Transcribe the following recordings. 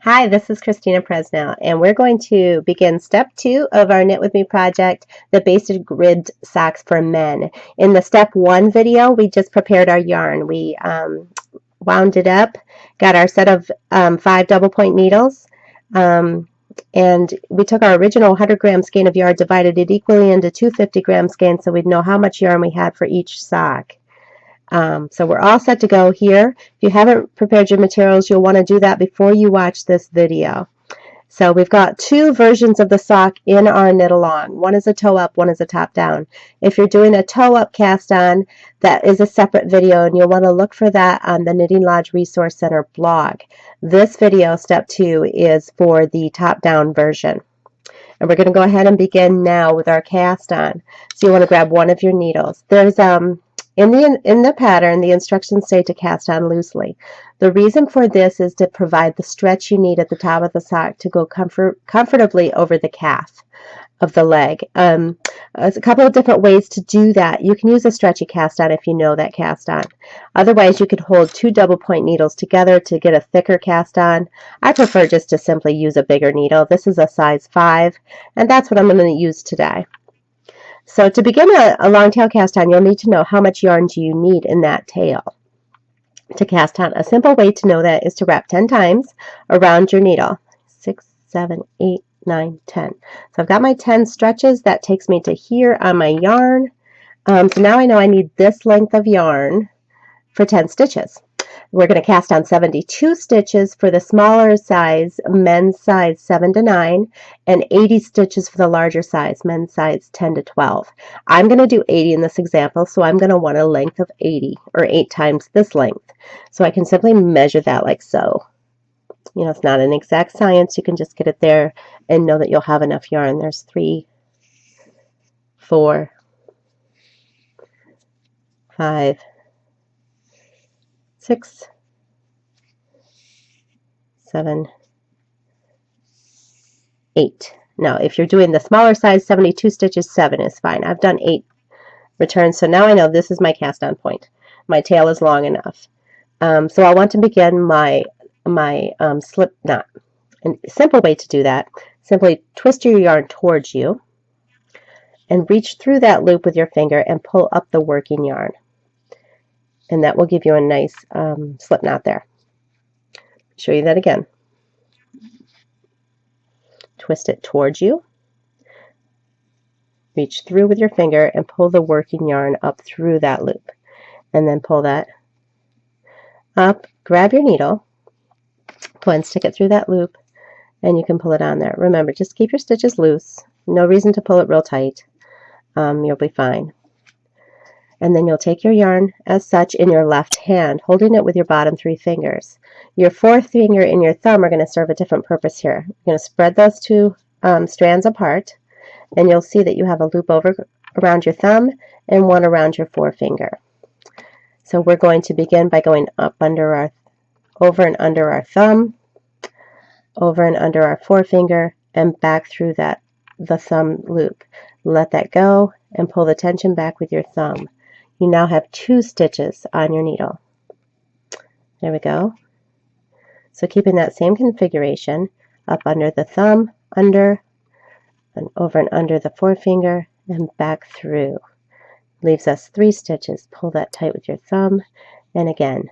Hi, this is Christina Presnell, and we're going to begin step 2 of our Knit With Me project, the basic ribbed socks for men. In the step 1 video, we just prepared our yarn. We wound it up, got our set of 5 double point needles, and we took our original 100-gram skein of yarn, divided it equally into two 50-gram skeins so we'd know how much yarn we had for each sock. So we're all set to go here. If you haven't prepared your materials, you'll want to do that before you watch this video. So we've got two versions of the sock in our knit along. One is a toe up, one is a top down. If you're doing a toe up cast on, that is a separate video, and you'll want to look for that on the Knitting Lodge Resource Center blog. This video, step 2, is for the top down version. And we're going to go ahead and begin now with our cast on. So you want to grab one of your needles. There's in the pattern, the instructions say to cast on loosely. The reason for this is to provide the stretch you need at the top of the sock to go comfortably over the calf of the leg. There's a couple of different ways to do that. You can use a stretchy cast on if you know that cast on. Otherwise, you could hold two double point needles together to get a thicker cast on. I prefer just to simply use a bigger needle. This is a size 5, and that's what I'm going to use today. So to begin a long tail cast on, you'll need to know how much yarn do you need in that tail to cast on. A simple way to know that is to wrap 10 times around your needle. 6, 7, 8, 9, 10. So I've got my 10 stretches. That takes me to here on my yarn. So now I know I need this length of yarn for 10 stitches. We're going to cast on 72 stitches for the smaller size, men's size 7 to 9, and 80 stitches for the larger size, men's size 10 to 12. I'm going to do 80 in this example, so I'm going to want a length of 80, or 8 times this length. So I can simply measure that like so. You know, it's not an exact science. You can just get it there and know that you'll have enough yarn. There's 3, 4, 5, 6, 7, 8. Now, if you're doing the smaller size, 72 stitches, 7 is fine. I've done 8 returns, so now I know this is my cast on point. My tail is long enough. So I want to begin my slip knot. And a simple way to do that, simply twist your yarn towards you and reach through that loop with your finger and pull up the working yarn. And that will give you a nice slip knot there. Show you that again. Twist it towards you, reach through with your finger and pull the working yarn up through that loop, and then pull that up, grab your needle, go and stick it through that loop, and you can pull it on there. Remember, just keep your stitches loose, no reason to pull it real tight. You'll be fine. And then you'll take your yarn as such in your left hand, holding it with your bottom 3 fingers. Your 4th finger and your thumb are going to serve a different purpose here. You're going to spread those 2 strands apart, and you'll see that you have a loop over around your thumb and one around your 4-finger. So we're going to begin by going up under our, over and under our thumb, over and under our 4-finger, and back through that the thumb loop. Let that go and pull the tension back with your thumb. You now have 2 stitches on your needle. There we go. So keeping that same configuration, up under the thumb, under, and over and under the 4-finger, and back through. Leaves us 3 stitches. Pull that tight with your thumb, and again,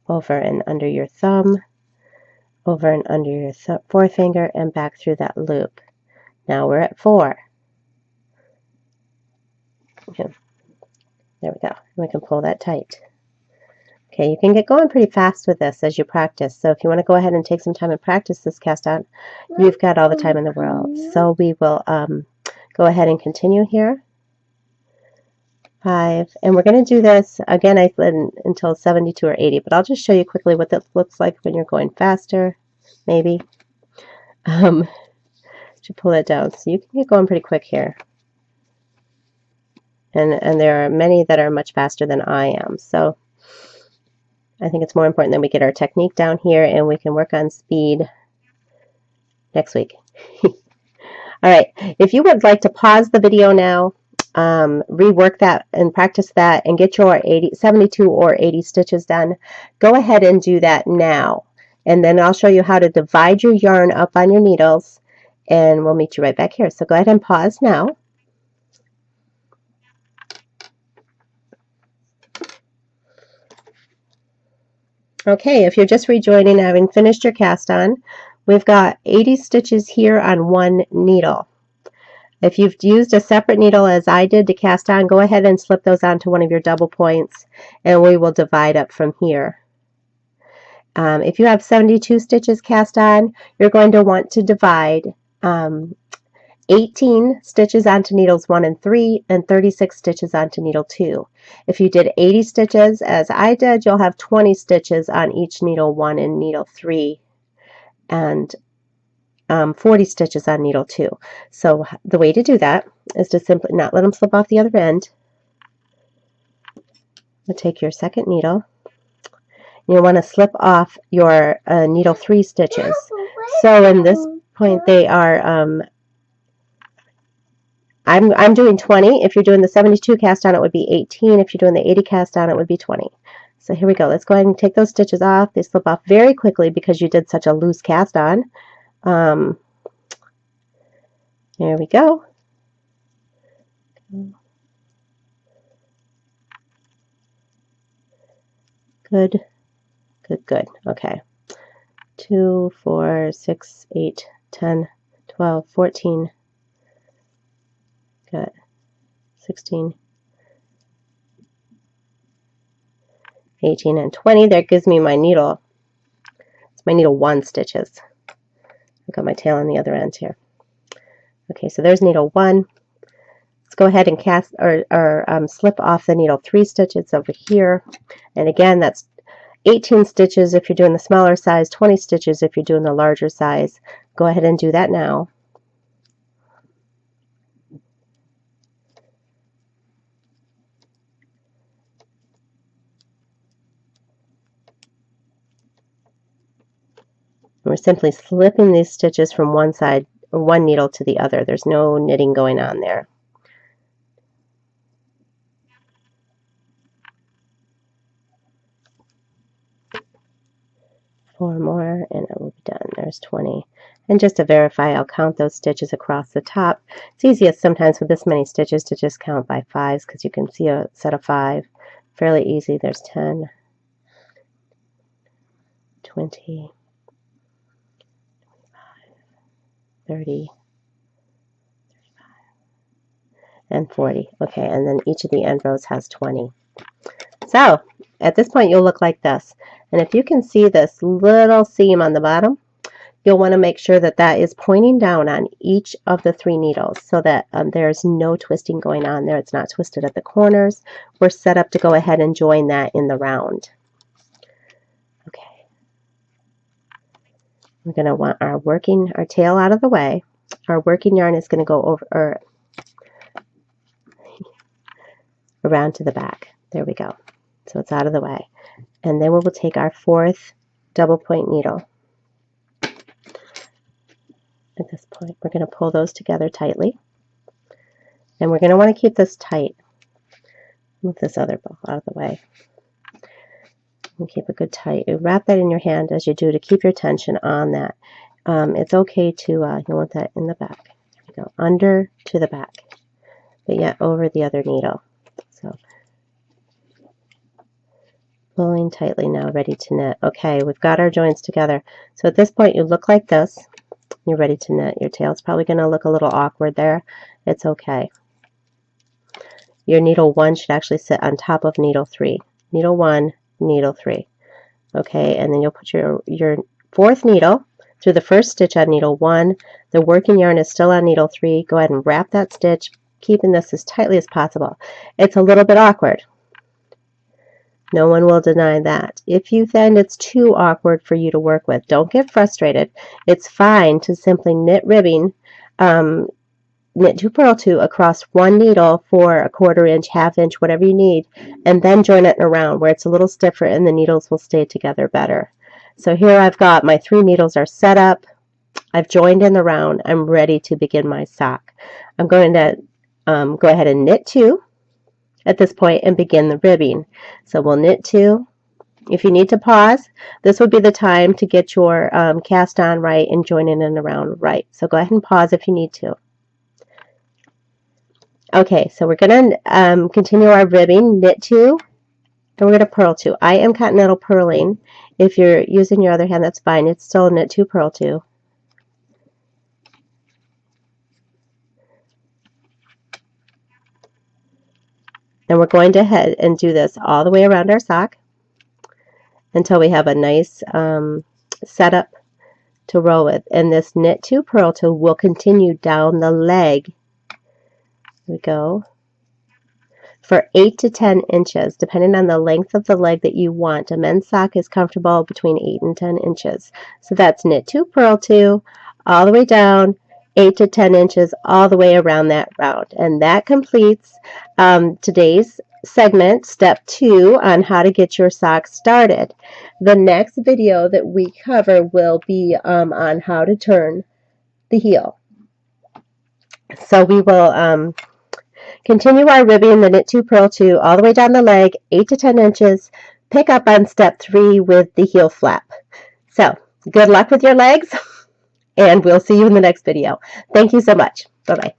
over and under your thumb, over and under your 4-finger, and back through that loop. Now we're at 4. Okay. There we go. We can pull that tight. Okay, you can get going pretty fast with this as you practice. So if you want to go ahead and take some time and practice this cast on, you've got all the time in the world. So we will go ahead and continue here. 5, and we're going to do this again. I said until 72 or 80, but I'll just show you quickly what that looks like when you're going faster. Maybe should pull that down so you can get going pretty quick here. And there are many that are much faster than I am. So I think it's more important that we get our technique down here and we can work on speed next week. All right, if you would like to pause the video now, rework that and practice that and get your 72 or 80 stitches done, go ahead and do that now. And then I'll show you how to divide your yarn up on your needles, and we'll meet you right back here. So go ahead and pause now. Okay, if you're just rejoining, having finished your cast on, we've got 80 stitches here on one needle. If you've used a separate needle as I did to cast on, go ahead and slip those onto one of your double points, and we will divide up from here. If you have 72 stitches cast on, you're going to want to divide 18 stitches onto needles 1 and 3 and 36 stitches onto needle 2. If you did 80 stitches as I did, you'll have 20 stitches on each needle 1 and needle 3 and 40 stitches on needle 2. So the way to do that is to simply not let them slip off the other end. You'll take your second needle. You want to slip off your needle 3 stitches. So in this point they are I'm doing 20. If you're doing the 72 cast on, it would be 18. If you're doing the 80 cast on, it would be 20. So here we go. Let's go ahead and take those stitches off. They slip off very quickly because you did such a loose cast on. Here we go. Good, good, good. Okay. 2, 4, 6, 8, 10, 12, 14. Good. 16, 18, and 20. That gives me my needle. It's my needle 1 stitches. I've got my tail on the other end here. Okay, so there's needle 1. Let's go ahead and cast or slip off the needle 3 stitches over here. And again, that's 18 stitches if you're doing the smaller size, 20 stitches if you're doing the larger size. Go ahead and do that now. We're simply slipping these stitches from one side or one needle to the other. There's no knitting going on there. Four more and it will be done. There's 20. And just to verify, I'll count those stitches across the top. It's easiest sometimes with this many stitches to just count by 5s because you can see a set of 5. Fairly easy. There's 10, 20, 30, 35, and 40. Okay, and then each of the end rows has 20. So at this point you'll look like this. And if you can see this little seam on the bottom, you'll want to make sure that that is pointing down on each of the 3 needles so that there's no twisting going on there. It's not twisted at the corners. We're set up to go ahead and join that in the round. Okay. We're going to want our tail out of the way. Our working yarn is going to go over around to the back. There we go. So it's out of the way. And then we will take our 4th double point needle. At this point, we're going to pull those together tightly. And we're going to want to keep this tight. Move this other ball out of the way. And keep it good tight. You wrap that in your hand as you do to keep your tension on that. It's okay to, you want that in the back. There we go. Under to the back. But yet over the other needle. So pulling tightly now, ready to knit. Okay, we've got our joints together. So at this point you look like this. You're ready to knit. Your tail's probably going to look a little awkward there. It's okay. Your needle 1 should actually sit on top of needle 3. Needle 1, needle 3. Okay, and then you'll put your 4th needle through the first stitch on needle 1. The working yarn is still on needle 3. Go ahead and wrap that stitch, keeping this as tightly as possible. It's a little bit awkward. No one will deny that. If you find it's too awkward for you to work with, don't get frustrated. It's fine to simply knit ribbing, knit 2 purl 2 across one needle for a 1/4 inch, 1/2 inch, whatever you need, and then join it in a round where it's a little stiffer and the needles will stay together better. So here I've got my 3 needles are set up. I've joined in the round. I'm ready to begin my sock. I'm going to go ahead and knit 2 at this point and begin the ribbing. So we'll knit 2, If you need to pause, this would be the time to get your cast on right and join in and around right. So go ahead and pause if you need to. Okay, so we're going to continue our ribbing, knit 2, and we're going to purl 2. I am continental purling. If you're using your other hand, that's fine. It's still knit 2, purl 2. And we're going to head and do this all the way around our sock until we have a nice setup to row with. And this knit 2, purl 2 will continue down the leg. Here we go. For 8 to 10 inches, depending on the length of the leg that you want. A men's sock is comfortable between 8 and 10 inches. So that's knit 2, purl 2, all the way down, 8 to 10 inches, all the way around that round. And that completes today's segment, step 2, on how to get your socks started. The next video that we cover will be on how to turn the heel. So we will continue our ribbing, the knit 2, purl 2, all the way down the leg, 8 to 10 inches. Pick up on step 3 with the heel flap. So, good luck with your legs, and we'll see you in the next video. Thank you so much. Bye-bye.